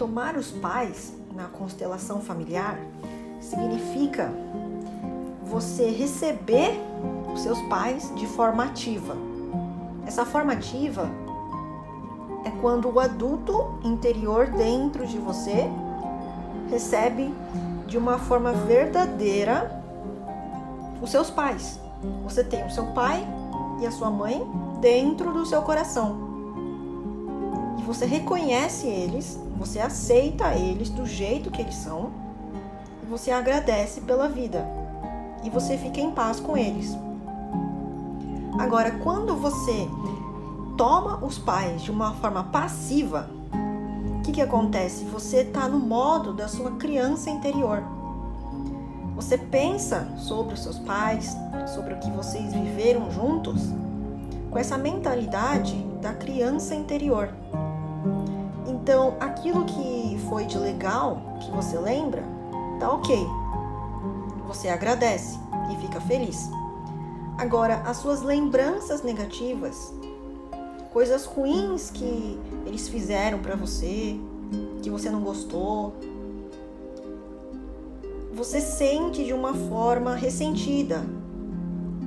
Tomar os pais na constelação familiar significa você receber os seus pais de forma ativa. Essa forma ativa é quando o adulto interior dentro de você recebe de uma forma verdadeira os seus pais. Você tem o seu pai e a sua mãe dentro do seu coração. E você reconhece eles, você aceita eles do jeito que eles são, e você agradece pela vida. E você fica em paz com eles. Agora, quando você toma os pais de uma forma passiva, o que acontece? Você está no modo da sua criança interior. Você pensa sobre os seus pais, sobre o que vocês viveram juntos, com essa mentalidade da criança interior. Então, aquilo que foi de legal, que você lembra, tá ok. Você agradece e fica feliz. Agora, as suas lembranças negativas, coisas ruins que eles fizeram para você, que você não gostou, você sente de uma forma ressentida,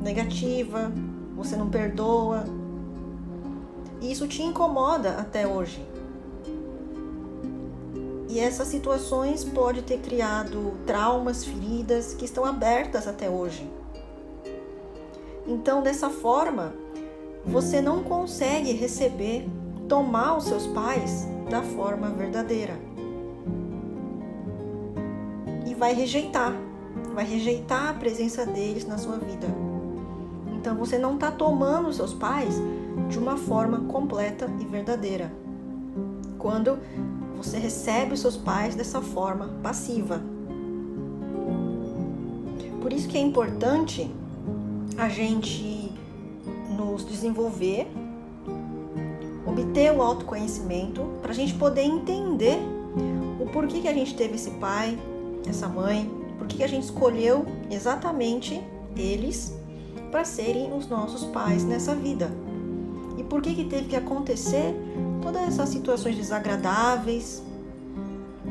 negativa, você não perdoa. E isso te incomoda até hoje. E essas situações podem ter criado traumas, feridas que estão abertas até hoje. Então, dessa forma, você não consegue receber, tomar os seus pais da forma verdadeira. E vai rejeitar a presença deles na sua vida. Então, você não está tomando os seus pais de uma forma completa e verdadeira. Quando você recebe os seus pais dessa forma passiva. Por isso que é importante a gente nos desenvolver, obter o autoconhecimento, para a gente poder entender o porquê que a gente teve esse pai, essa mãe, por que a gente escolheu exatamente eles para serem os nossos pais nessa vida. E por que teve que acontecer todas essas situações desagradáveis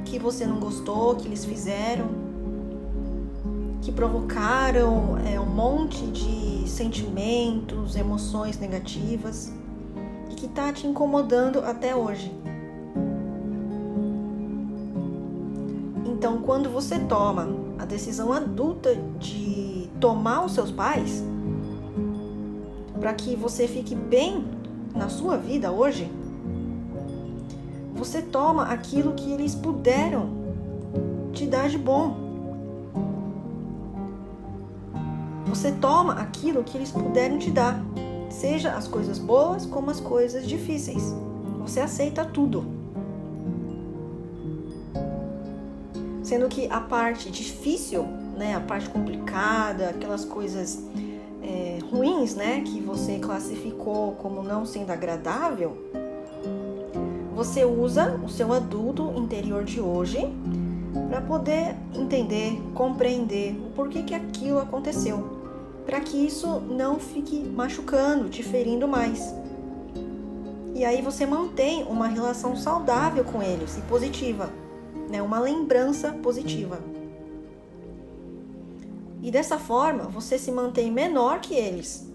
que você não gostou, que eles fizeram, que provocaram um monte de sentimentos, emoções negativas e que está te incomodando até hoje. Então, quando você toma a decisão adulta de tomar os seus pais, para que você fique bem na sua vida hoje, você toma aquilo que eles puderam te dar de bom. Você toma aquilo que eles puderam te dar, seja as coisas boas como as coisas difíceis. Você aceita tudo. Sendo que a parte difícil, a parte complicada, aquelas coisas ruins, que você classificou como não sendo agradável, você usa o seu adulto interior de hoje para poder entender, compreender o porquê que aquilo aconteceu, para que isso não fique machucando, te ferindo mais. E aí você mantém uma relação saudável com eles e positiva, uma lembrança positiva. E dessa forma, você se mantém menor que eles,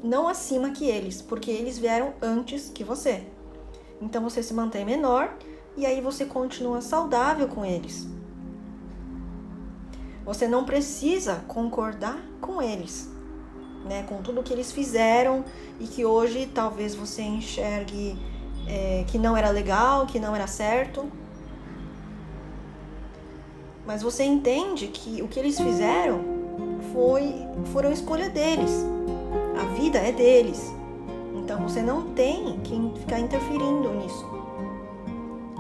não acima que eles, porque eles vieram antes que você. Então você se mantém menor e aí você continua saudável com eles. Você não precisa concordar com eles, com tudo que eles fizeram e que hoje talvez você enxergue que não era legal, que não era certo. Mas você entende que o que eles fizeram foram escolha deles. A vida é deles. Então você não tem que ficar interferindo nisso.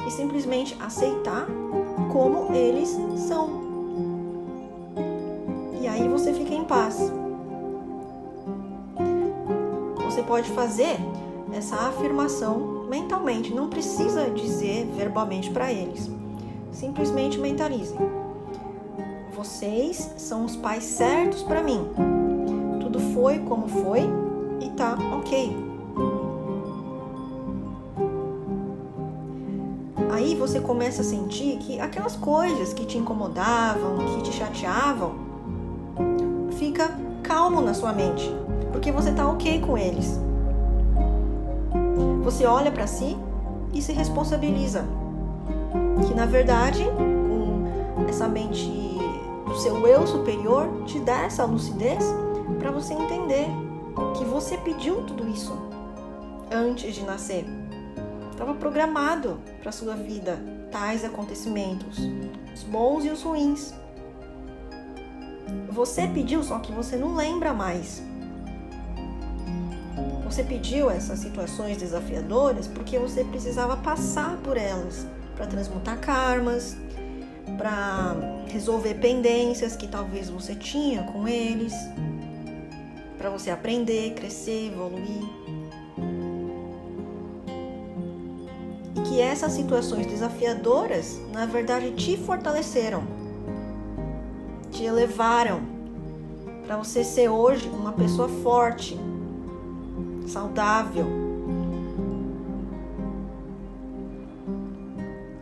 E simplesmente aceitar como eles são. E aí você fica em paz. Você pode fazer essa afirmação mentalmente. Não precisa dizer verbalmente para eles. Simplesmente mentalize. Vocês são os pais certos para mim. Tudo foi como foi e tá ok. aí você começa a sentir que aquelas coisas que te incomodavam, que te chateavam, fica calmo na sua mente, porque você tá ok com eles. Você olha para si e se responsabiliza, que na verdade, com essa mente do seu eu superior, te dá essa lucidez para você entender que você pediu tudo isso antes de nascer. Estava programado para sua vida tais acontecimentos, os bons e os ruins. Você pediu, só que você não lembra mais. Você pediu essas situações desafiadoras porque você precisava passar por elas para transmutar karmas, para resolver pendências que talvez você tinha com eles, para você aprender, crescer, evoluir. E que essas situações desafiadoras, na verdade, te fortaleceram, te elevaram para você ser hoje uma pessoa forte, saudável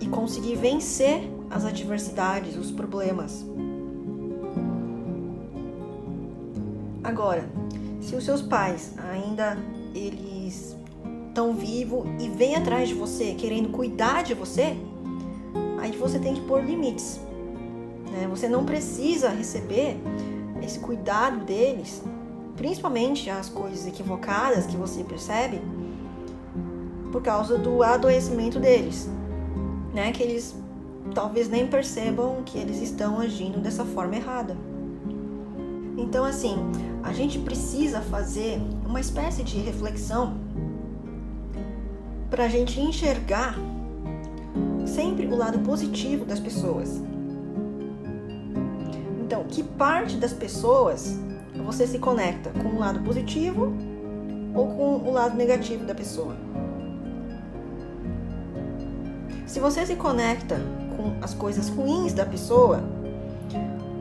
e conseguir vencer as adversidades, os problemas. Agora, se os seus pais ainda eles estão vivos e vêm atrás de você querendo cuidar de você, aí você tem que pôr limites, né? Você não precisa receber esse cuidado deles, principalmente as coisas equivocadas que você percebe por causa do adoecimento deles, né? Que eles talvez nem percebam que eles estão agindo dessa forma errada. Então, assim, a gente precisa fazer uma espécie de reflexão para a gente enxergar sempre o lado positivo das pessoas. Então, que parte das pessoas você se conecta com o lado positivo ou com o lado negativo da pessoa? Se você se conecta com as coisas ruins da pessoa,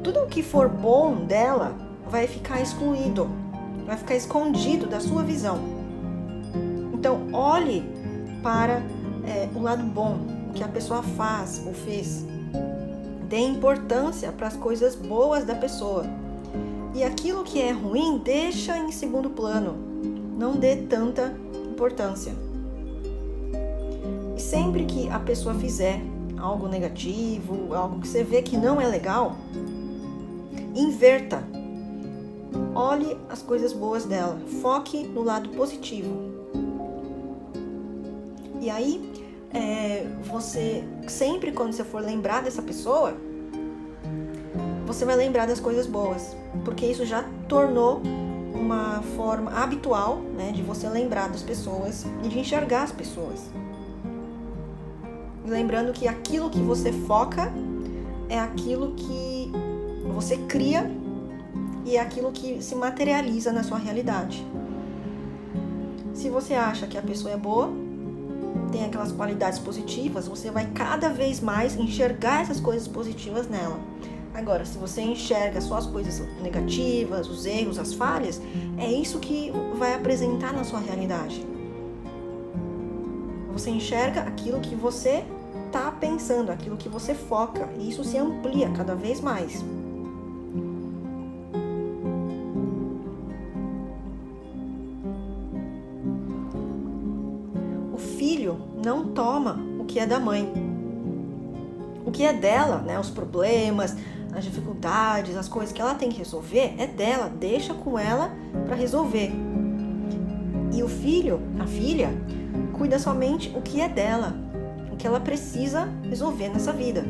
tudo o que for bom dela vai ficar excluído, vai ficar escondido da sua visão. Então, olhe para o lado bom, o que a pessoa faz ou fez. Dê importância para as coisas boas da pessoa. E aquilo que é ruim, deixa em segundo plano. Não dê tanta importância. E sempre que a pessoa fizer algo negativo, algo que você vê que não é legal, inverta. Olhe as coisas boas dela. Foque no lado positivo. E aí, você, sempre quando você for lembrar dessa pessoa, você vai lembrar das coisas boas. Porque isso já tornou uma forma habitual, né, de você lembrar das pessoas e de enxergar as pessoas. Lembrando que aquilo que você foca é aquilo que você cria e é aquilo que se materializa na sua realidade. Se você acha que a pessoa é boa, tem aquelas qualidades positivas, você vai cada vez mais enxergar essas coisas positivas nela. Agora, se você enxerga só as coisas negativas, os erros, as falhas, é isso que vai apresentar na sua realidade. Você enxerga aquilo que você está pensando, aquilo que você foca, e isso se amplia cada vez mais. O filho não toma o que é da mãe. O que é dela, né, os problemas, as dificuldades, as coisas que ela tem que resolver, é dela, deixa com ela para resolver. E o filho, a filha, cuida somente o que é dela, o que ela precisa resolver nessa vida.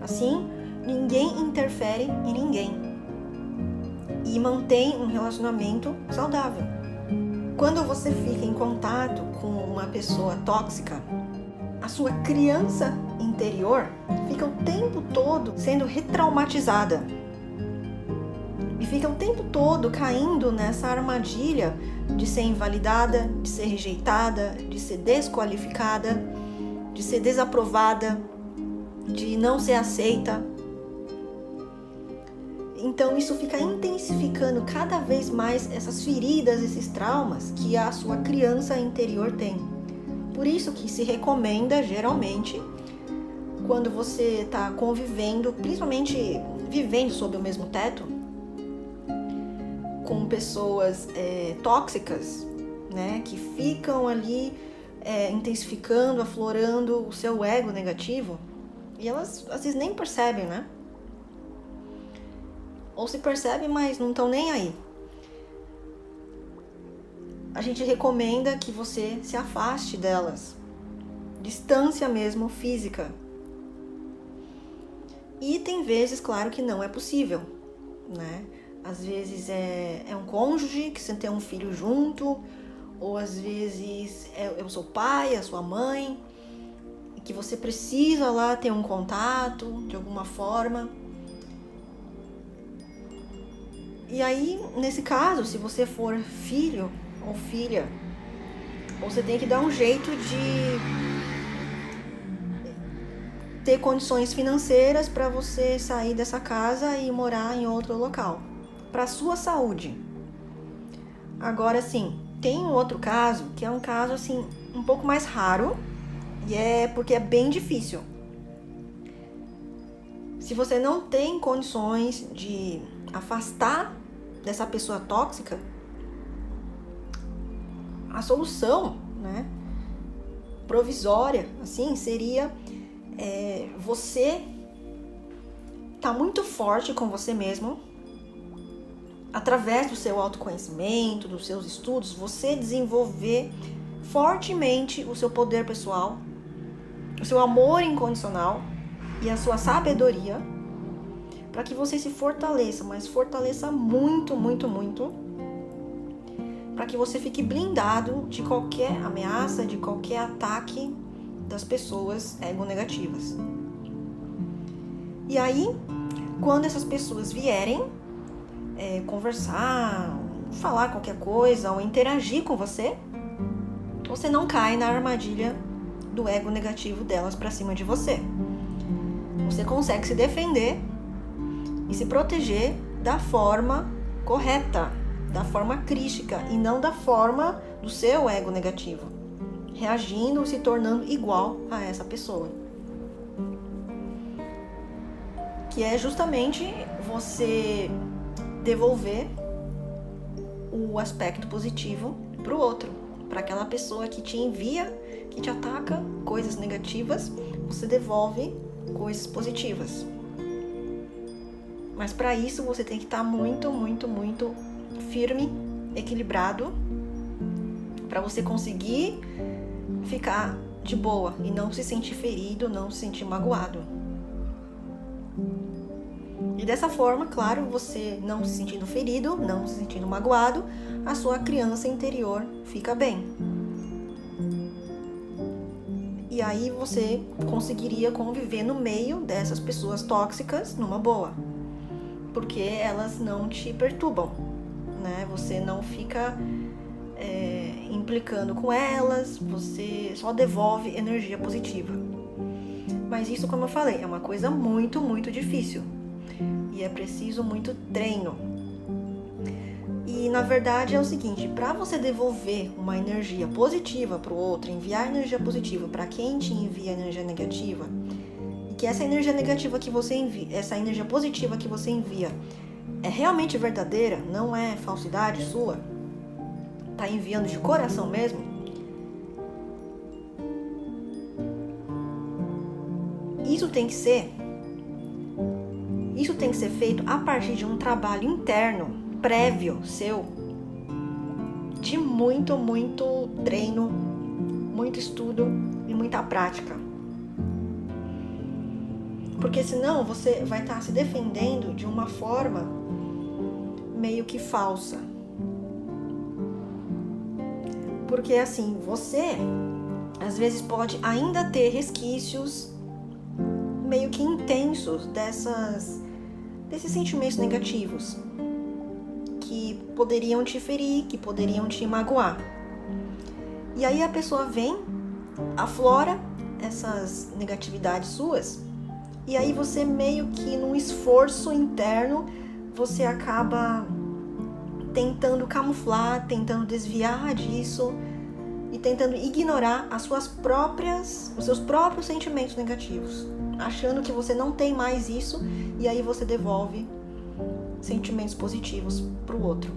Assim, ninguém interfere em ninguém e mantém um relacionamento saudável. Quando você fica em contato com uma pessoa tóxica, a sua criança interior fica o tempo todo sendo retraumatizada e fica o tempo todo caindo nessa armadilha de ser invalidada, de ser rejeitada, de ser desqualificada, de ser desaprovada, de não ser aceita. Então isso fica intensificando cada vez mais essas feridas, esses traumas que a sua criança interior tem. Por isso que se recomenda, geralmente, quando você está convivendo, principalmente vivendo sob o mesmo teto, com pessoas tóxicas, né, que ficam ali intensificando, aflorando o seu ego negativo, e elas às vezes nem percebem, né? Ou se percebem, mas não estão nem aí. A gente recomenda que você se afaste delas. Distância mesmo, física. E tem vezes, claro, que não é possível, né? Às vezes é um cônjuge que você tem um filho junto, ou às vezes é o seu pai, a sua mãe, que você precisa lá ter um contato de alguma forma. E aí, nesse caso, se você for filho ou filha, você tem que dar um jeito de ter condições financeiras para você sair dessa casa e morar em outro local, para a sua saúde. Agora, sim, tem um outro caso, que é um caso assim um pouco mais raro, e é porque é bem difícil. Se você não tem condições de afastar dessa pessoa tóxica, a solução, né, provisória, assim, seria você tá muito forte com você mesmo, através do seu autoconhecimento, dos seus estudos, você desenvolver fortemente o seu poder pessoal, o seu amor incondicional e a sua sabedoria, para que você se fortaleça, mas fortaleça muito, muito, muito, para que você fique blindado de qualquer ameaça, de qualquer ataque das pessoas ego-negativas. E aí, quando essas pessoas vierem conversar, falar qualquer coisa ou interagir com você, você não cai na armadilha do ego negativo delas para cima de você. Você consegue se defender e se proteger da forma correta, da forma crística e não da forma do seu ego negativo, reagindo, se tornando igual a essa pessoa. Que é justamente você devolver o aspecto positivo para o outro, para aquela pessoa que te envia, que te ataca coisas negativas, você devolve coisas positivas. Mas para isso você tem que estar muito, muito, muito firme, equilibrado, para você conseguir ficar de boa e não se sentir ferido, não se sentir magoado. E dessa forma, claro, você não se sentindo ferido, não se sentindo magoado, a sua criança interior fica bem. E aí você conseguiria conviver no meio dessas pessoas tóxicas numa boa, porque elas não te perturbam, né? Você não fica implicando com elas, você só devolve energia positiva. Mas isso, como eu falei, é uma coisa muito, muito difícil. E é preciso muito treino. E na verdade é o seguinte, para você devolver uma energia positiva para o outro, enviar energia positiva para quem te envia energia negativa, e que essa energia negativa que você envia, essa energia positiva que você envia é realmente verdadeira, não é falsidade sua, tá enviando de coração mesmo, isso tem que ser feito a partir de um trabalho interno, prévio seu, de muito, muito treino, muito estudo e muita prática. Porque senão você vai estar se defendendo de uma forma meio que falsa. Porque assim, você às vezes pode ainda ter resquícios meio que intensos desses sentimentos negativos que poderiam te ferir, que poderiam te magoar. E aí a pessoa vem, aflora essas negatividades suas, e aí você meio que num esforço interno, você acaba tentando camuflar, tentando desviar disso, e tentando ignorar os seus próprios sentimentos negativos, achando que você não tem mais isso, e aí você devolve sentimentos positivos para o outro.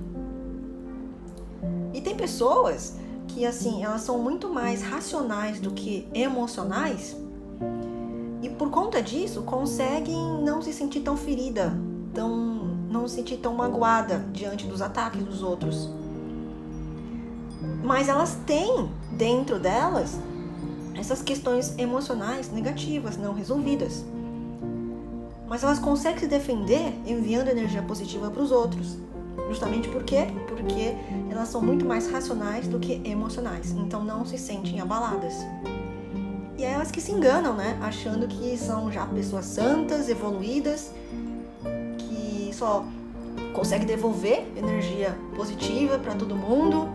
E tem pessoas que, assim, elas são muito mais racionais do que emocionais, e por conta disso conseguem não se sentir tão ferida, não se sentir tão magoada diante dos ataques dos outros. Mas elas têm dentro delas essas questões emocionais negativas, não resolvidas. Mas elas conseguem se defender enviando energia positiva para os outros. Justamente por quê? Porque elas são muito mais racionais do que emocionais. Então não se sentem abaladas. E é elas que se enganam, né? Achando que são já pessoas santas, evoluídas, que só conseguem devolver energia positiva para todo mundo.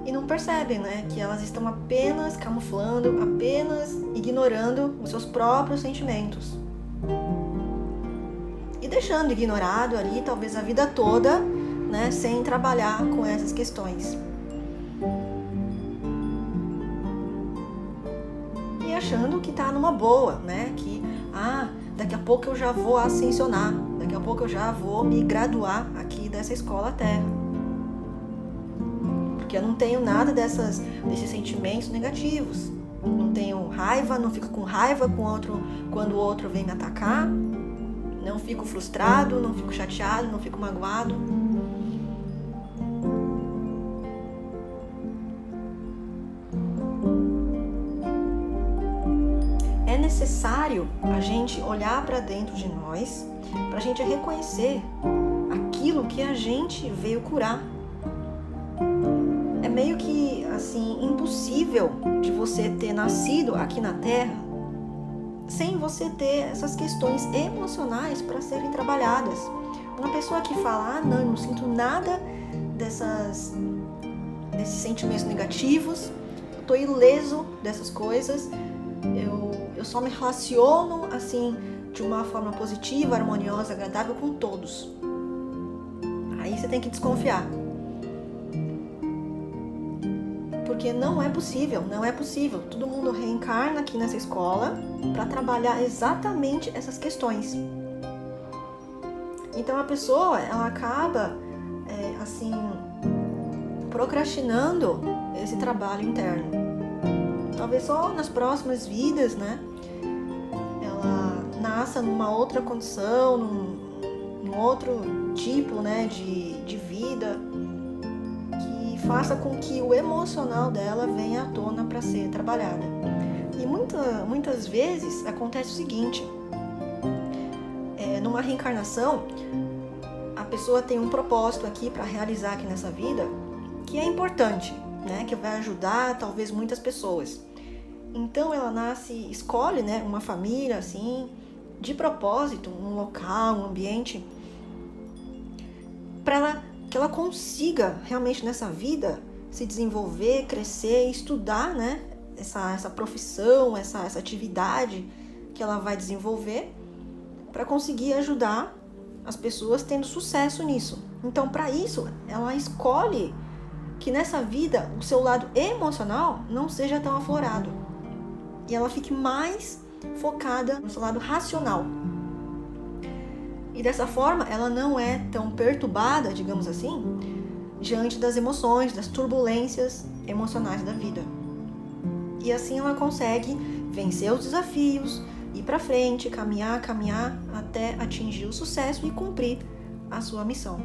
E não percebem, né? Que elas estão apenas camuflando, apenas ignorando os seus próprios sentimentos. E deixando ignorado ali, talvez a vida toda, né? Sem trabalhar com essas questões. E achando que tá numa boa, né? Que, daqui a pouco eu já vou ascensionar. Daqui a pouco eu já vou me graduar aqui dessa escola Terra. Porque eu não tenho nada desses sentimentos negativos. Não tenho raiva, não fico com raiva quando o outro vem me atacar. Não fico frustrado, não fico chateado, não fico magoado. É necessário a gente olhar para dentro de nós, para a gente reconhecer aquilo que a gente veio curar. É meio que, assim, impossível de você ter nascido aqui na Terra sem você ter essas questões emocionais para serem trabalhadas. Uma pessoa que fala, não, eu não sinto nada desses sentimentos negativos, eu tô ileso dessas coisas, eu só me relaciono, assim, de uma forma positiva, harmoniosa, agradável com todos. Aí você tem que desconfiar. Porque não é possível. Todo mundo reencarna aqui nessa escola para trabalhar exatamente essas questões. Então a pessoa, ela acaba, procrastinando esse trabalho interno. Talvez só nas próximas vidas, né? Ela nasça numa outra condição, num outro tipo, né, de vida, faça com que o emocional dela venha à tona para ser trabalhada. E muitas vezes acontece o seguinte, numa reencarnação, a pessoa tem um propósito aqui para realizar aqui nessa vida, que é importante, né, que vai ajudar talvez muitas pessoas. Então ela escolhe, né, uma família assim, de propósito, um local, um ambiente, para que ela consiga realmente nessa vida se desenvolver, crescer, estudar, né, essa profissão, essa atividade que ela vai desenvolver para conseguir ajudar as pessoas tendo sucesso nisso. Então, para isso, ela escolhe que nessa vida o seu lado emocional não seja tão aflorado e ela fique mais focada no seu lado racional. E dessa forma, ela não é tão perturbada, digamos assim, diante das emoções, das turbulências emocionais da vida. E assim ela consegue vencer os desafios, ir para frente, caminhar até atingir o sucesso e cumprir a sua missão.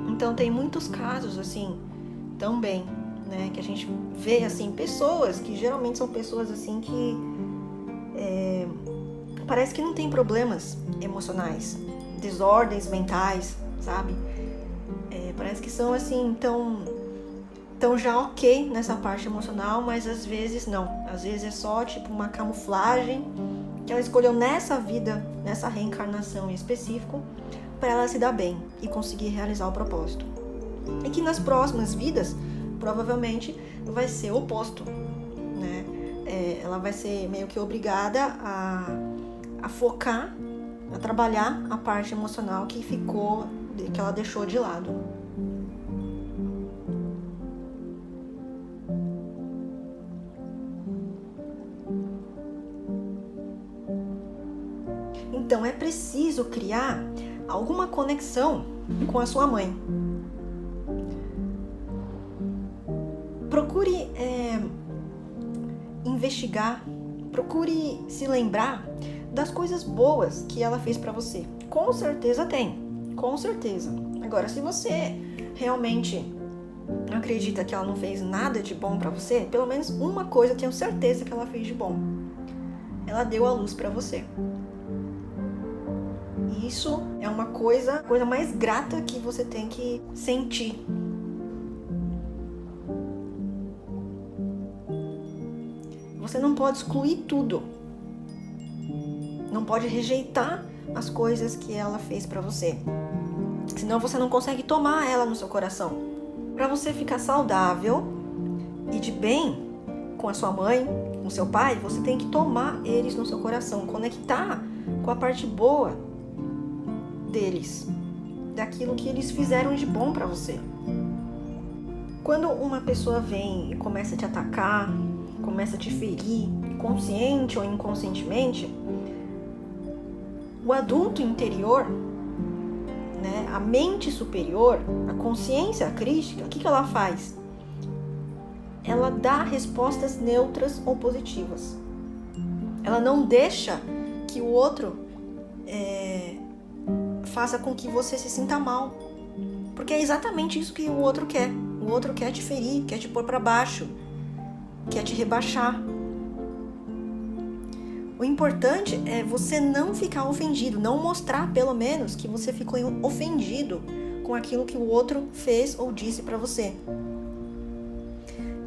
Então tem muitos casos assim, também, né, que a gente vê assim, pessoas que geralmente são pessoas assim que parece que não tem problemas emocionais, desordens mentais, sabe? Parece que são assim, tão já ok nessa parte emocional, mas às vezes não. Às vezes é só tipo uma camuflagem que ela escolheu nessa vida, nessa reencarnação em específico, para ela se dar bem e conseguir realizar o propósito. E que nas próximas vidas, provavelmente, vai ser o oposto, né? Ela vai ser meio que obrigada a focar, a trabalhar a parte emocional que ela deixou de lado. Então é preciso criar alguma conexão com a sua mãe. Procure investigar, procure se lembrar das coisas boas que ela fez para você. Com certeza tem, com certeza. Agora, se você realmente acredita que ela não fez nada de bom para você, pelo menos uma coisa eu tenho certeza que ela fez de bom. Ela deu a luz para você. E isso é uma coisa mais grata que você tem que sentir. Você não pode excluir tudo. Não pode rejeitar as coisas que ela fez para você. Senão você não consegue tomar ela no seu coração. Para você ficar saudável e de bem com a sua mãe, com o seu pai, você tem que tomar eles no seu coração, conectar com a parte boa deles, daquilo que eles fizeram de bom para você. Quando uma pessoa vem e começa a te atacar, começa a te ferir, consciente ou inconscientemente, o adulto interior, né, a mente superior, a consciência crística, o que ela faz? Ela dá respostas neutras ou positivas. Ela não deixa que o outro faça com que você se sinta mal. Porque é exatamente isso que o outro quer. O outro quer te ferir, quer te pôr para baixo, quer te rebaixar. O importante é você não ficar ofendido, não mostrar pelo menos que você ficou ofendido com aquilo que o outro fez ou disse para você.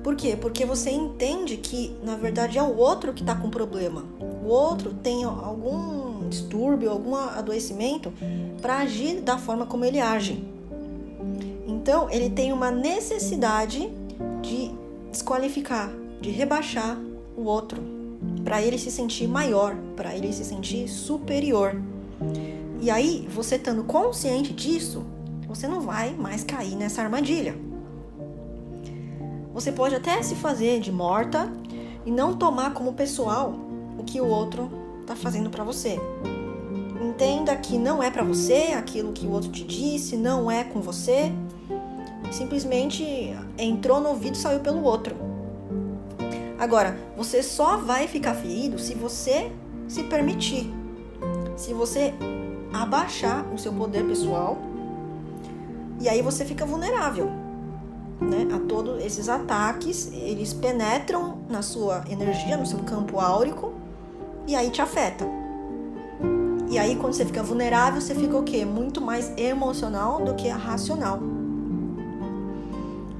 Por quê? Porque você entende que, na verdade, é o outro que está com problema. O outro tem algum distúrbio, algum adoecimento para agir da forma como ele age. Então, ele tem uma necessidade de desqualificar, de rebaixar o outro, para ele se sentir maior, para ele se sentir superior. E aí, você estando consciente disso, você não vai mais cair nessa armadilha. Você pode até se fazer de morta e não tomar como pessoal o que o outro está fazendo para você. Entenda que não é para você aquilo que o outro te disse, não é com você. Simplesmente entrou no ouvido e saiu pelo outro. Agora, você só vai ficar ferido se você se permitir. Se você abaixar o seu poder pessoal, e aí você fica vulnerável, né, a todos esses ataques. Eles penetram na sua energia, no seu campo áurico, e aí te afeta. E aí, quando você fica vulnerável, você fica o quê? Muito mais emocional do que racional.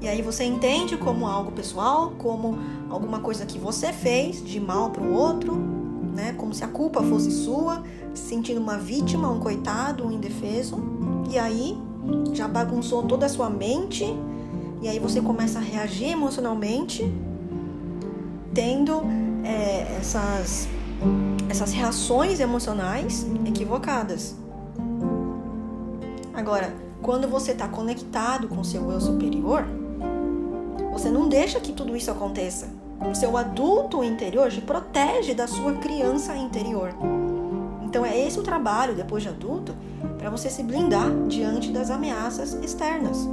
E aí você entende como algo pessoal, como alguma coisa que você fez de mal para o outro, né? Como se a culpa fosse sua, se sentindo uma vítima, um coitado, um indefeso. E aí já bagunçou toda a sua mente, e aí você começa a reagir emocionalmente, tendo essas reações emocionais equivocadas. Agora, quando você está conectado com o seu eu superior, você não deixa que tudo isso aconteça. O seu adulto interior te protege da sua criança interior. Então é esse o trabalho, depois de adulto, para você se blindar diante das ameaças externas.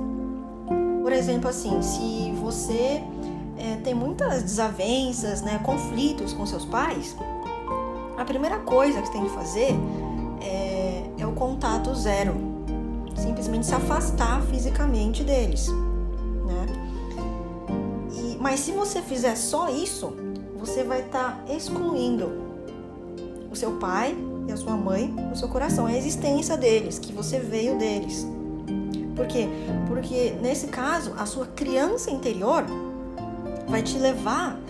Por exemplo, assim, se você tem muitas desavenças, né, conflitos com seus pais, a primeira coisa que você tem que fazer é o contato zero. Simplesmente se afastar fisicamente deles, né? Mas se você fizer só isso, você vai estar excluindo o seu pai e a sua mãe do seu coração, a existência deles, que você veio deles. Por quê? Porque nesse caso, a sua criança interior vai te levar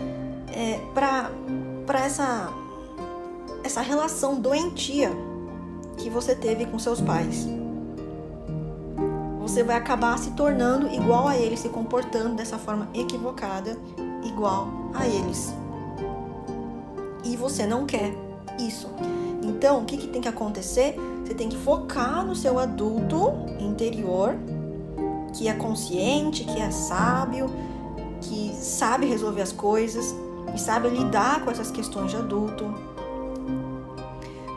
para essa relação doentia que você teve com seus pais. Você vai acabar se tornando igual a eles, se comportando dessa forma equivocada, igual a eles. E você não quer isso. Então, o que tem que acontecer? Você tem que focar no seu adulto interior, que é consciente, que é sábio, que sabe resolver as coisas e sabe lidar com essas questões de adulto.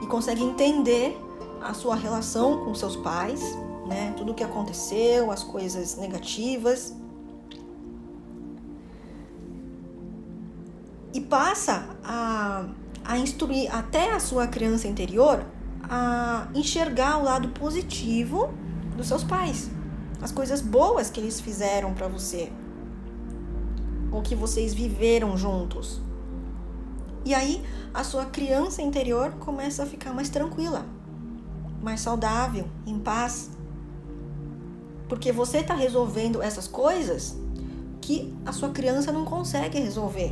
E consegue entender a sua relação com seus pais, né? Tudo o que aconteceu, as coisas negativas. E passa a instruir até a sua criança interior a enxergar o lado positivo dos seus pais, as coisas boas que eles fizeram para você, ou que vocês viveram juntos. E aí a sua criança interior começa a ficar mais tranquila, mais saudável, em paz, porque você está resolvendo essas coisas que a sua criança não consegue resolver.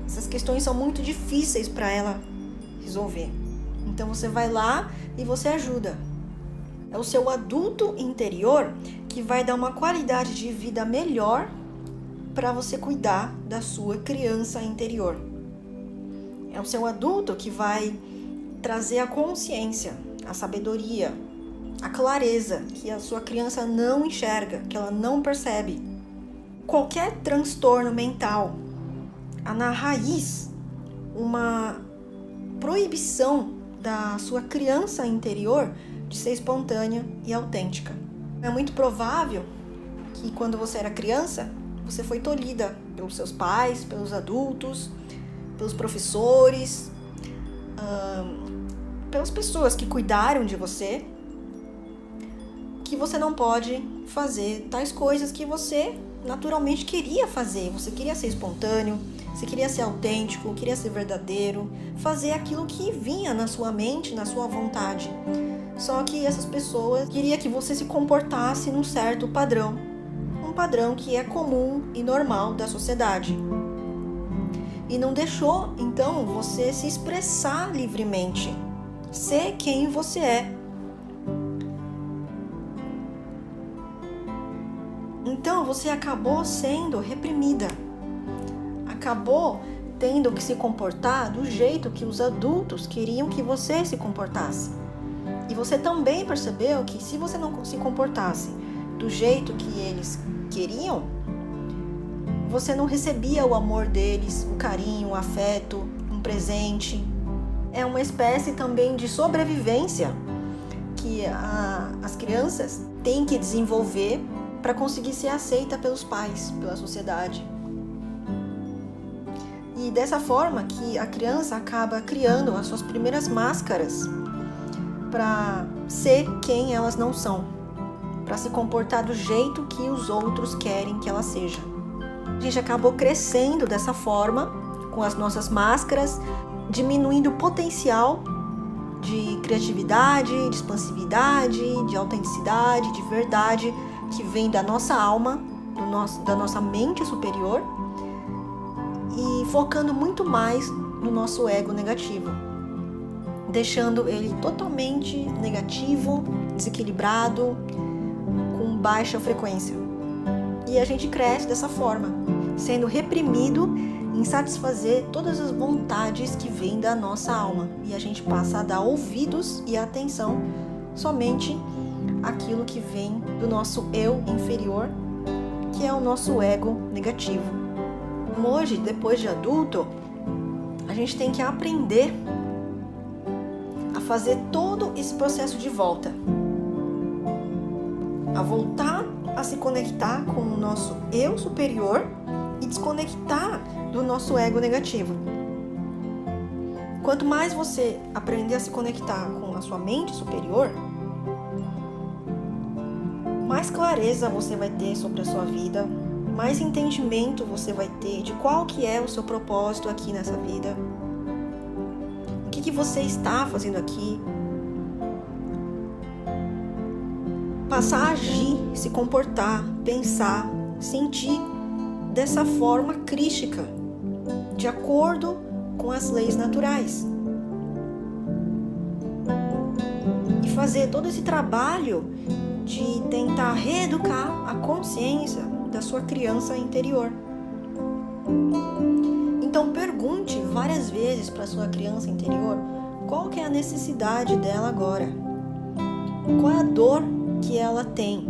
Essas questões são muito difíceis para ela resolver. Então você vai lá e você ajuda. É o seu adulto interior que vai dar uma qualidade de vida melhor para você cuidar da sua criança interior. É o seu adulto que vai trazer a consciência, a sabedoria, a clareza que a sua criança não enxerga, que ela não percebe. Qualquer transtorno mental há na raiz uma proibição da sua criança interior de ser espontânea e autêntica. É muito provável que quando você era criança, você foi tolhida pelos seus pais, pelos adultos, pelos professores, pelas pessoas que cuidaram de você, que você não pode fazer tais coisas que você naturalmente queria fazer. Você queria ser espontâneo, você queria ser autêntico, queria ser verdadeiro, fazer aquilo que vinha na sua mente, na sua vontade. Só que essas pessoas queriam que você se comportasse num certo padrão, um padrão que é comum e normal da sociedade. E não deixou, então, você se expressar livremente, ser quem você é. Então você acabou sendo reprimida, acabou tendo que se comportar do jeito que os adultos queriam que você se comportasse. E você também percebeu que se você não se comportasse do jeito que eles queriam, você não recebia o amor deles, o carinho, o afeto, um presente. É uma espécie também de sobrevivência que as crianças têm que desenvolver para conseguir ser aceita pelos pais, pela sociedade. E dessa forma que a criança acaba criando as suas primeiras máscaras para ser quem elas não são, para se comportar do jeito que os outros querem que ela seja. A gente acabou crescendo dessa forma, com as nossas máscaras, diminuindo o potencial de criatividade, de expansividade, de autenticidade, de verdade, que vem da nossa alma, da nossa mente superior, e focando muito mais no nosso ego negativo, deixando ele totalmente negativo, desequilibrado, com baixa frequência. E a gente cresce dessa forma, sendo reprimido em satisfazer todas as vontades que vêm da nossa alma. E a gente passa a dar ouvidos e atenção somente aquilo que vem do nosso eu inferior, que é o nosso ego negativo. Hoje, depois de adulto, a gente tem que aprender a fazer todo esse processo de volta, a voltar a se conectar com o nosso eu superior e desconectar do nosso ego negativo. Quanto mais você aprender a se conectar com a sua mente superior, mais clareza você vai ter sobre a sua vida, mais entendimento você vai ter de qual que é o seu propósito aqui nessa vida, o que você está fazendo aqui, passar a agir, se comportar, pensar, sentir dessa forma crística, de acordo com as leis naturais. E fazer todo esse trabalho de tentar reeducar a consciência da sua criança interior. Então pergunte várias vezes para a sua criança interior qual que é a necessidade dela agora, qual é a dor que ela tem,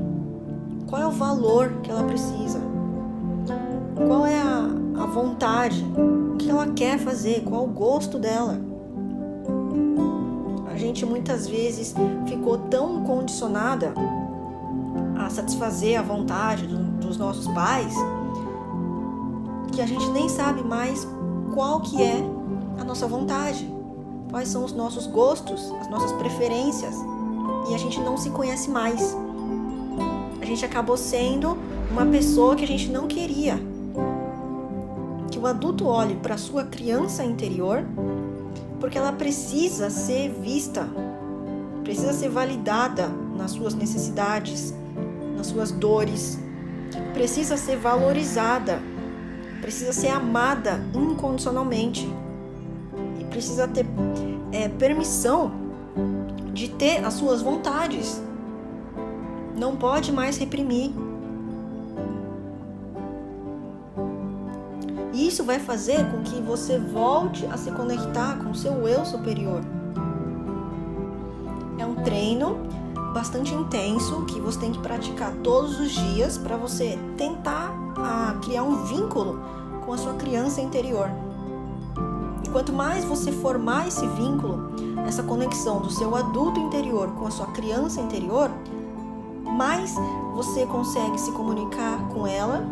qual é o valor que ela precisa, qual é a vontade, o que ela quer fazer, qual é o gosto dela. A gente muitas vezes ficou tão condicionada a satisfazer a vontade dos nossos pais que a gente nem sabe mais qual que é a nossa vontade, quais são os nossos gostos, as nossas preferências, e a gente não se conhece mais. A gente acabou sendo uma pessoa que a gente não queria. Que o adulto olhe para a sua criança interior, porque ela precisa ser vista, precisa ser validada nas suas necessidades, nas suas dores, precisa ser valorizada, precisa ser amada incondicionalmente e precisa ter permissão de ter as suas vontades. Não pode mais reprimir. E isso vai fazer com que você volte a se conectar com o seu eu superior. É um treino bastante intenso que você tem que praticar todos os dias para você tentar criar um vínculo com a sua criança interior. E quanto mais você formar esse vínculo, essa conexão do seu adulto interior com a sua criança interior, mais você consegue se comunicar com ela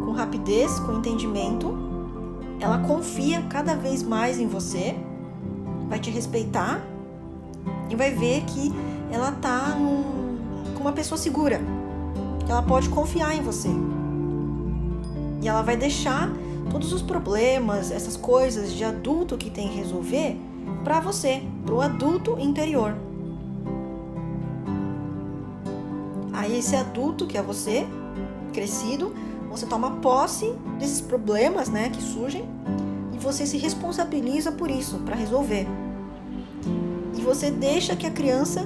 com rapidez, com entendimento. Ela confia cada vez mais em você, vai te respeitar e vai ver que ela está com uma pessoa segura, que ela pode confiar em você. E ela vai deixar todos os problemas, essas coisas de adulto que tem que resolver para você, para o adulto interior. Aí esse adulto que é você, crescido, você toma posse desses problemas, que surgem, e você se responsabiliza por isso, para resolver. E você deixa que a criança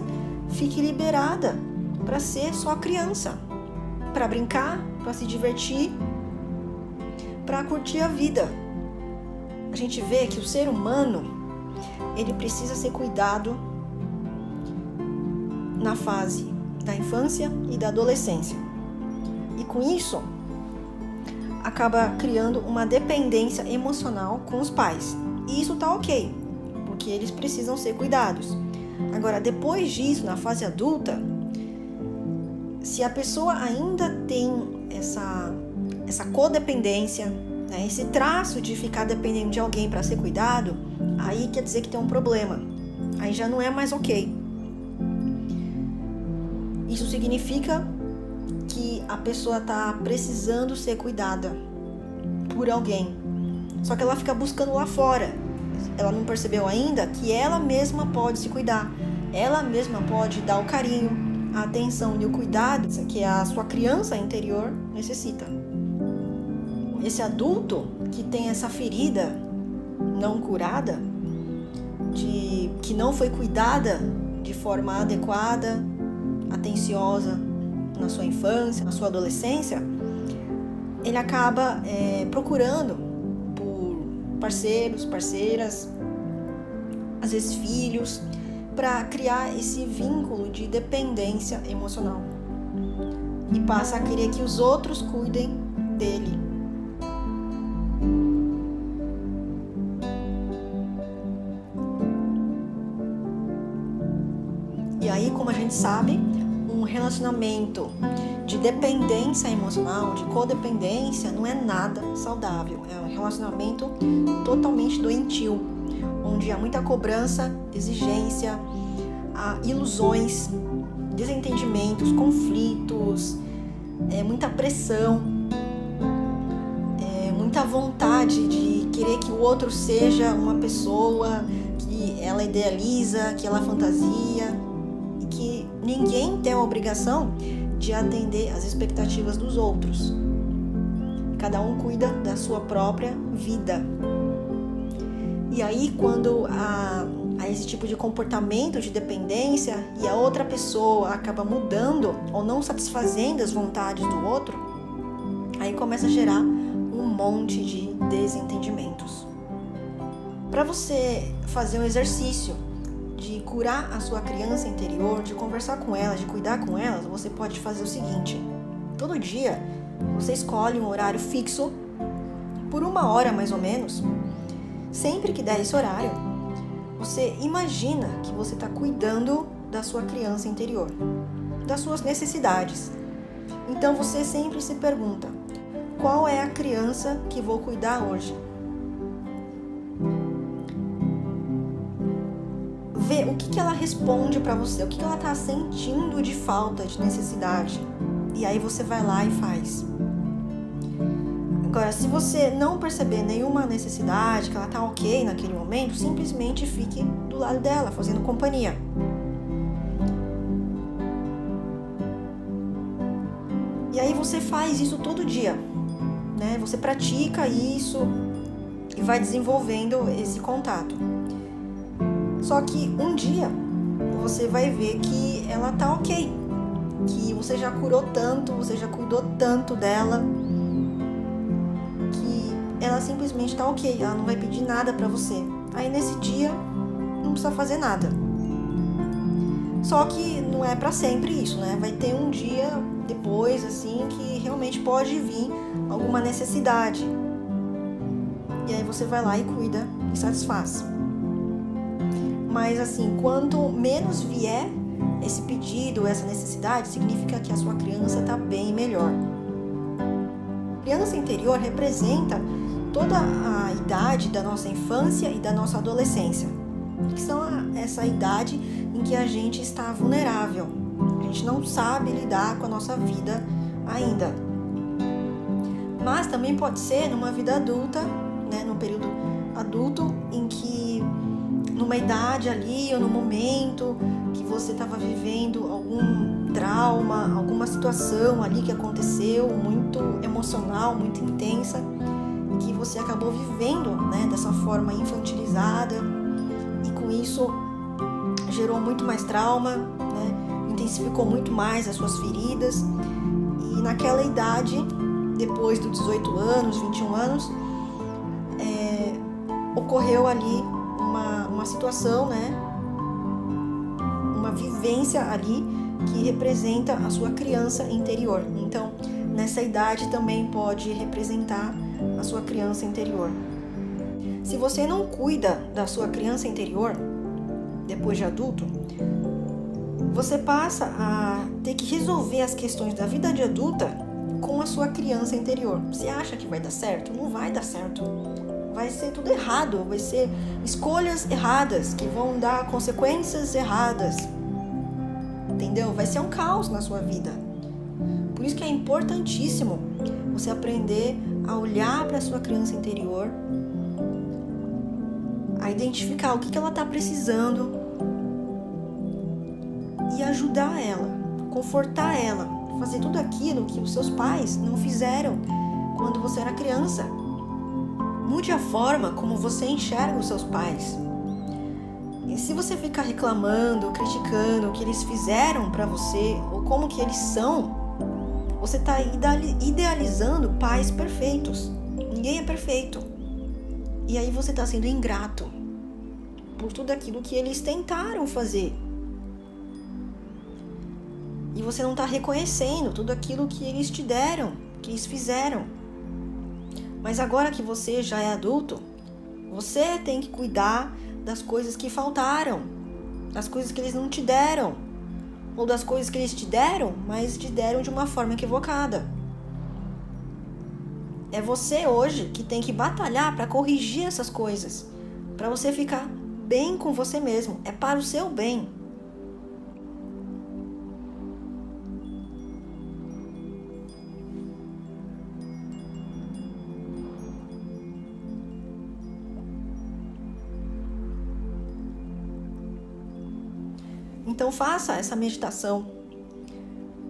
fique liberada para ser só criança, para brincar, para se divertir, para curtir a vida. A gente vê que o ser humano, ele precisa ser cuidado na fase da infância e da adolescência. E com isso, acaba criando uma dependência emocional com os pais. E isso tá ok, porque eles precisam ser cuidados. Agora, depois disso, na fase adulta, se a pessoa ainda tem essa codependência, esse traço de ficar dependendo de alguém para ser cuidado, aí quer dizer que tem um problema. Aí já não é mais ok. Isso significa que a pessoa está precisando ser cuidada por alguém. Só que ela fica buscando lá fora. Ela não percebeu ainda que ela mesma pode se cuidar. Ela mesma pode dar o carinho, a atenção e o cuidado que a sua criança interior necessita. Esse adulto que tem essa ferida não curada, que não foi cuidada de forma adequada, atenciosa na sua infância, na sua adolescência, ele acaba procurando por parceiros, parceiras, às vezes filhos, para criar esse vínculo de dependência emocional e passa a querer que os outros cuidem dele. E aí, como a gente sabe, um relacionamento de dependência emocional, de codependência, não é nada saudável. É um relacionamento totalmente doentio, onde há muita cobrança, exigência, há ilusões, desentendimentos, conflitos, muita pressão, muita vontade de querer que o outro seja uma pessoa que ela idealiza, que ela fantasia, e que ninguém tem a obrigação de atender às expectativas dos outros. Cada um cuida da sua própria vida. E aí, quando há esse tipo de comportamento de dependência e a outra pessoa acaba mudando ou não satisfazendo as vontades do outro, aí começa a gerar um monte de desentendimentos. Para você fazer um exercício de curar a sua criança interior, de conversar com ela, de cuidar com ela, você pode fazer o seguinte: todo dia você escolhe um horário fixo por 1 hora mais ou menos. Sempre que der esse horário, você imagina que você está cuidando da sua criança interior, das suas necessidades. Então você sempre se pergunta: qual é a criança que vou cuidar hoje? Vê o que ela responde para você, o que ela está sentindo de falta, de necessidade. E aí você vai lá e faz. Agora, se você não perceber nenhuma necessidade, que ela está ok naquele momento, simplesmente fique do lado dela, fazendo companhia. E aí você faz isso todo dia, né? Você pratica isso e vai desenvolvendo esse contato. Só que um dia você vai ver que ela tá ok, que você já curou tanto, você já cuidou tanto dela, que ela simplesmente tá ok, ela não vai pedir nada pra você. Aí nesse dia não precisa fazer nada. Só que não é pra sempre isso, né? Vai ter um dia depois, assim, que realmente pode vir alguma necessidade. E aí você vai lá e cuida e satisfaz. Mas assim, quanto menos vier esse pedido, essa necessidade, significa que a sua criança está bem melhor. A criança interior representa toda a idade da nossa infância e da nossa adolescência, que são essa idade em que a gente está vulnerável. A gente não sabe lidar com a nossa vida ainda. Mas também pode ser numa vida adulta, né, num período adulto em que numa idade ali ou no momento que você estava vivendo algum trauma, alguma situação ali que aconteceu muito emocional, muito intensa, que você acabou vivendo, né, dessa forma infantilizada, e com isso gerou muito mais trauma, né, intensificou muito mais as suas feridas. E naquela idade, depois dos 18 anos, 21 anos, ocorreu ali uma situação, né? Uma vivência ali que representa a sua criança interior. Então, nessa idade também pode representar a sua criança interior. Se você não cuida da sua criança interior, depois de adulto, você passa a ter que resolver as questões da vida de adulta com a sua criança interior. Você acha que vai dar certo? Não vai dar certo. Vai ser tudo errado, vai ser escolhas erradas que vão dar consequências erradas, entendeu? Vai ser um caos na sua vida. Por isso que é importantíssimo você aprender a olhar para a sua criança interior, a identificar o que ela está precisando e ajudar ela, confortar ela, fazer tudo aquilo que os seus pais não fizeram quando você era criança. Mude a forma como você enxerga os seus pais. E se você ficar reclamando, criticando o que eles fizeram para você, ou como que eles são, você está idealizando pais perfeitos. Ninguém é perfeito. E aí você está sendo ingrato por tudo aquilo que eles tentaram fazer. E você não está reconhecendo tudo aquilo que eles te deram, que eles fizeram. Mas agora que você já é adulto, você tem que cuidar das coisas que faltaram, das coisas que eles não te deram, ou das coisas que eles te deram, mas te deram de uma forma equivocada. É você hoje que tem que batalhar para corrigir essas coisas, para você ficar bem com você mesmo. É para o seu bem. Então faça essa meditação.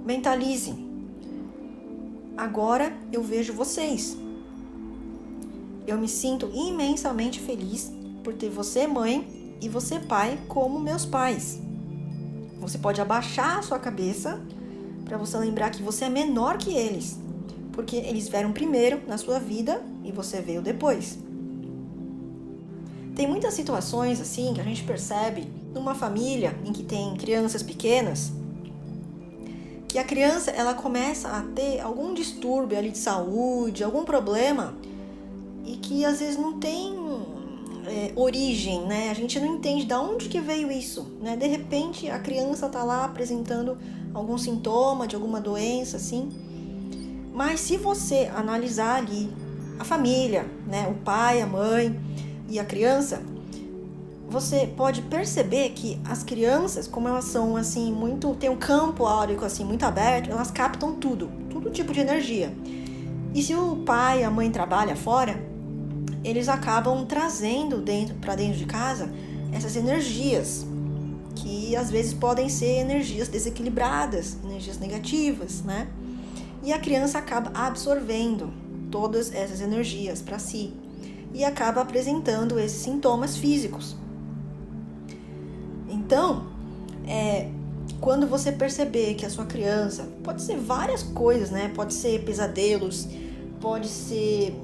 Mentalize. Agora eu vejo vocês. Eu me sinto imensamente feliz por ter você, mãe, e você, pai, como meus pais. Você pode abaixar a sua cabeça para você lembrar que você é menor que eles, porque eles vieram primeiro na sua vida e você veio depois. Tem muitas situações assim que a gente percebe numa família em que tem crianças pequenas, que a criança ela começa a ter algum distúrbio ali de saúde, algum problema, e que às vezes não tem origem, né? A gente não entende de onde que veio isso, né? De repente a criança tá lá apresentando algum sintoma de alguma doença, assim. Mas se você analisar ali a família, né? O pai, a mãe e a criança, você pode perceber que as crianças, como elas são assim, tem um campo áurico assim muito aberto, elas captam todo tipo de energia. E se o pai e a mãe trabalham fora, eles acabam trazendo para dentro de casa essas energias, que às vezes podem ser energias desequilibradas, energias negativas, né? E a criança acaba absorvendo todas essas energias para si e acaba apresentando esses sintomas físicos. Então, quando você perceber que a sua criança, pode ser várias coisas, né? Pode ser pesadelos, pode ser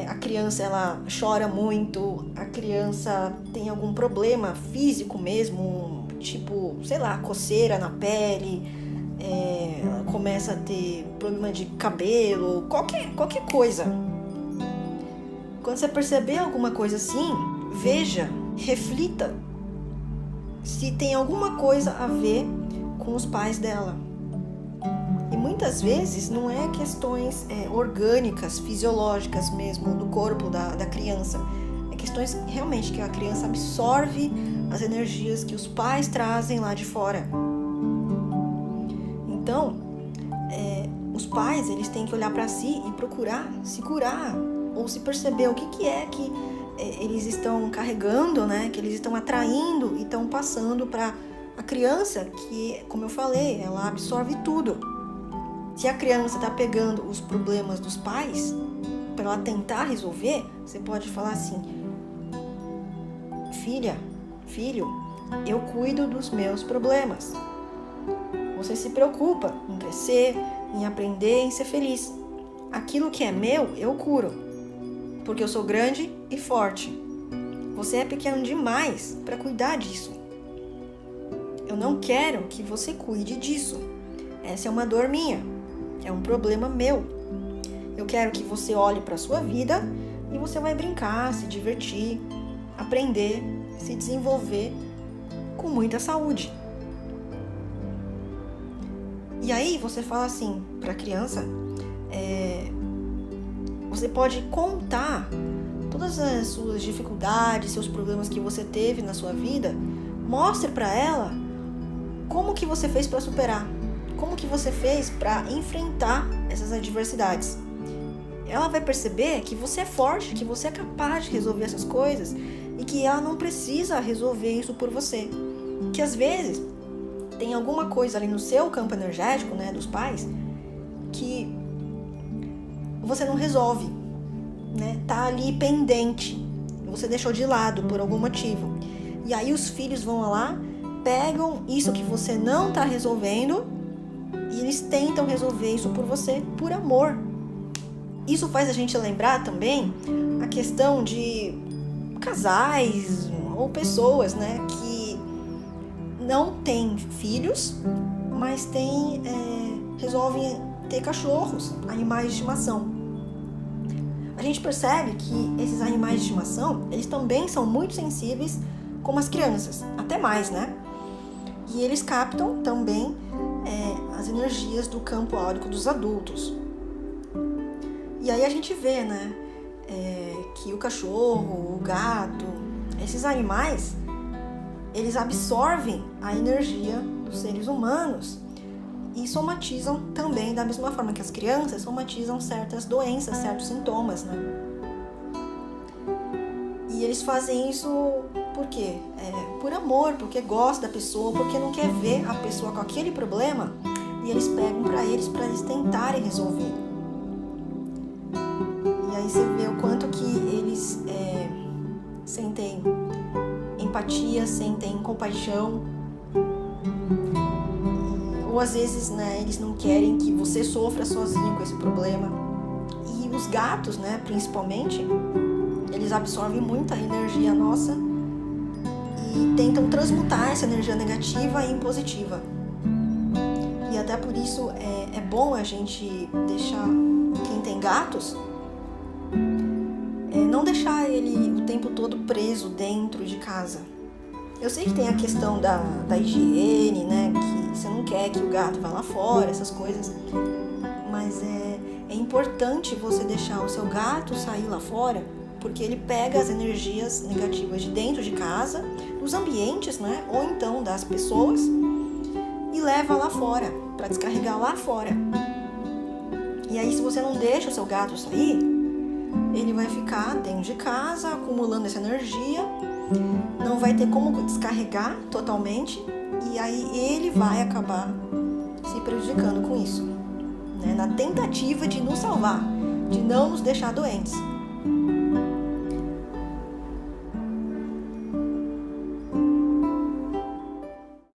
a criança ela chora muito, a criança tem algum problema físico mesmo, tipo, sei lá, coceira na pele, ela começa a ter problema de cabelo, qualquer coisa. Quando você perceber alguma coisa assim, veja, reflita se tem alguma coisa a ver com os pais dela. E muitas vezes não é questões orgânicas, fisiológicas mesmo, do corpo da criança. É questões realmente que a criança absorve as energias que os pais trazem lá de fora. Então, os pais, eles têm que olhar para si e procurar se curar, ou se perceber o que é que eles estão carregando, né? Que eles estão atraindo e estão passando para a criança, que, como eu falei, ela absorve tudo. Se a criança está pegando os problemas dos pais para ela tentar resolver, você pode falar assim: filha, filho, eu cuido dos meus problemas. Você se preocupa em crescer, em aprender, em ser feliz. Aquilo que é meu, eu curo, porque eu sou grande e forte. Você é pequeno demais para cuidar disso. Eu não quero que você cuide disso. Essa é uma dor minha. É um problema meu. Eu quero que você olhe para a sua vida e você vai brincar, se divertir, aprender, se desenvolver com muita saúde. E aí você fala assim para a criança, você pode contar todas as suas dificuldades, seus problemas que você teve na sua vida. Mostre para ela como que você fez para superar. Como que você fez para enfrentar essas adversidades? Ela vai perceber que você é forte, que você é capaz de resolver essas coisas e que ela não precisa resolver isso por você. Que às vezes tem alguma coisa ali no seu campo energético, né, dos pais, que você não resolve, né? Tá ali pendente, você deixou de lado por algum motivo. E aí os filhos vão lá, pegam isso que você não tá resolvendo e eles tentam resolver isso por você, por amor. Isso faz a gente lembrar também a questão de casais ou pessoas, né, que não têm filhos, mas resolvem ter cachorros, animais de estimação. A gente percebe que esses animais de estimação, eles também são muito sensíveis como as crianças, até mais, né? E eles captam também as energias do campo áurico dos adultos. E aí a gente vê, né, que o cachorro, o gato, esses animais, eles absorvem a energia dos seres humanos e somatizam também da mesma forma que as crianças somatizam certas doenças, certos sintomas, né? E eles fazem isso por quê? Por amor, porque gosta da pessoa, porque não quer ver a pessoa com aquele problema e eles pegam para eles tentarem resolver. E aí você vê o quanto que eles sentem empatia, sentem compaixão. Ou às vezes, né, eles não querem que você sofra sozinho com esse problema. E os gatos, né, principalmente, eles absorvem muita energia nossa e tentam transmutar essa energia negativa em positiva. E até por isso é bom a gente deixar quem tem gatos não deixar ele o tempo todo preso dentro de casa. Eu sei que tem a questão da higiene, né? Que você não quer que o gato vá lá fora, essas coisas. Mas é importante você deixar o seu gato sair lá fora, porque ele pega as energias negativas de dentro de casa, dos ambientes, né? Ou então das pessoas, e leva lá fora, para descarregar lá fora. E aí, se você não deixa o seu gato sair, ele vai ficar dentro de casa, acumulando essa energia, não vai ter como descarregar totalmente, e aí ele vai acabar se prejudicando com isso, né? Na tentativa de nos salvar, de não nos deixar doentes.